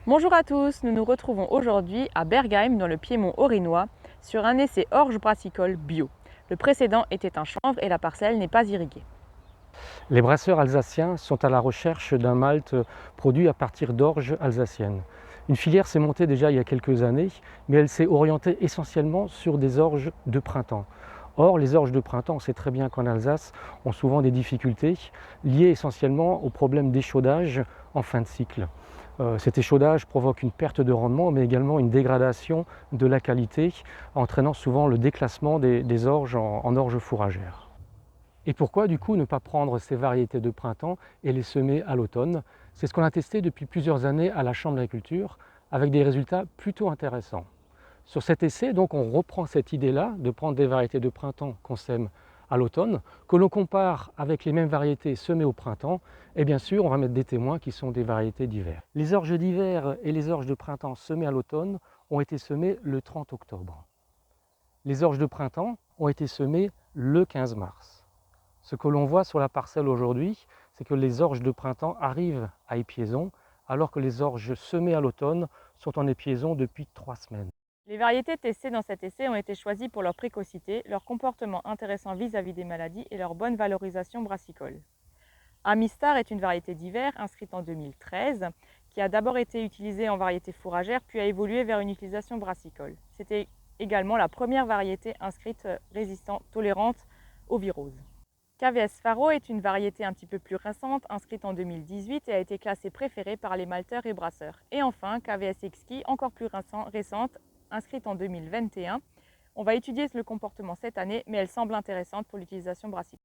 Bonjour à tous, nous nous retrouvons aujourd'hui à Bergheim dans le Piémont haut-rhinois sur un essai orge brassicole bio. Le précédent était un chanvre et la parcelle n'est pas irriguée. Les brasseurs alsaciens sont à la recherche d'un malt produit à partir d'orge alsaciennes. Une filière s'est montée déjà il y a quelques années, mais elle s'est orientée essentiellement sur des orges de printemps. Or, les orges de printemps, on sait très bien qu'en Alsace, ont souvent des difficultés liées essentiellement au problème d'échaudage en fin de cycle. Cet échaudage provoque une perte de rendement, mais également une dégradation de la qualité, entraînant souvent le déclassement des orges en orge fourragère. Et pourquoi du coup ne pas prendre ces variétés de printemps et les semer à l'automne? C'est ce qu'on a testé depuis plusieurs années à la Chambre d'agriculture avec des résultats plutôt intéressants. Sur cet essai, donc, on reprend cette idée-là de prendre des variétés de printemps qu'on sème à l'automne, que l'on compare avec les mêmes variétés semées au printemps, et bien sûr, on va mettre des témoins qui sont des variétés d'hiver. Les orges d'hiver et les orges de printemps semées à l'automne ont été semées le 30 octobre. Les orges de printemps ont été semées le 15 mars. Ce que l'on voit sur la parcelle aujourd'hui, c'est que les orges de printemps arrivent à épiaison, alors que les orges semées à l'automne sont en épiaison depuis 3 semaines. Les variétés testées dans cet essai ont été choisies pour leur précocité, leur comportement intéressant vis-à-vis des maladies et leur bonne valorisation brassicole. Amistar est une variété d'hiver inscrite en 2013 qui a d'abord été utilisée en variété fourragère puis a évolué vers une utilisation brassicole. C'était également la première variété inscrite résistante, tolérante aux viroses. KVS Faro est une variété un petit peu plus récente, inscrite en 2018 et a été classée préférée par les malteurs et brasseurs. Et enfin, KVS Exquis, encore plus récente, inscrite en 2021. On va étudier le comportement cette année, mais elle semble intéressante pour l'utilisation brassicole.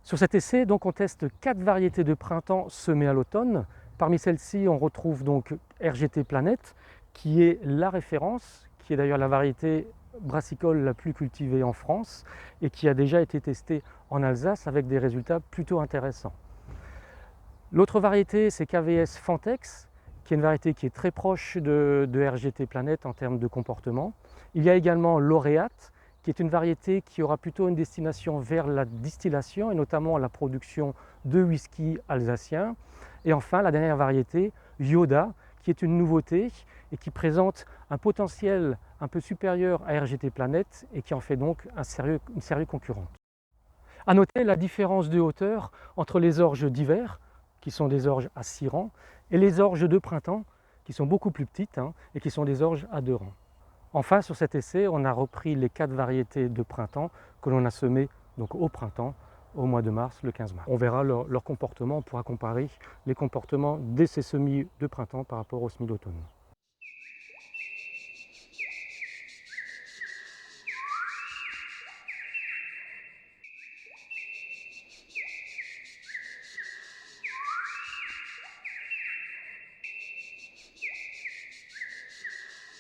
Sur cet essai, donc, on teste 4 variétés de printemps semées à l'automne. Parmi celles-ci, on retrouve donc RGT Planète, qui est la référence, qui est d'ailleurs la variété brassicole la plus cultivée en France et qui a déjà été testée en Alsace avec des résultats plutôt intéressants. L'autre variété, c'est KVS Fantex, qui est une variété qui est très proche de RGT Planète en termes de comportement. Il y a également Lauréate, qui est une variété qui aura plutôt une destination vers la distillation et notamment la production de whisky alsacien. Et enfin, la dernière variété, Yoda, qui est une nouveauté et qui présente un potentiel un peu supérieur à RGT Planète et qui en fait donc une sérieuse concurrente. À noter la différence de hauteur entre les orges d'hiver, qui sont des orges à 6 rangs, et les orges de printemps, qui sont beaucoup plus petites et qui sont des orges à 2 rangs. Enfin, sur cet essai, on a repris les 4 variétés de printemps que l'on a semées donc au printemps, au mois de mars, le 15 mars. On verra leur comportement, on pourra comparer les comportements de ces semis de printemps par rapport aux semis d'automne.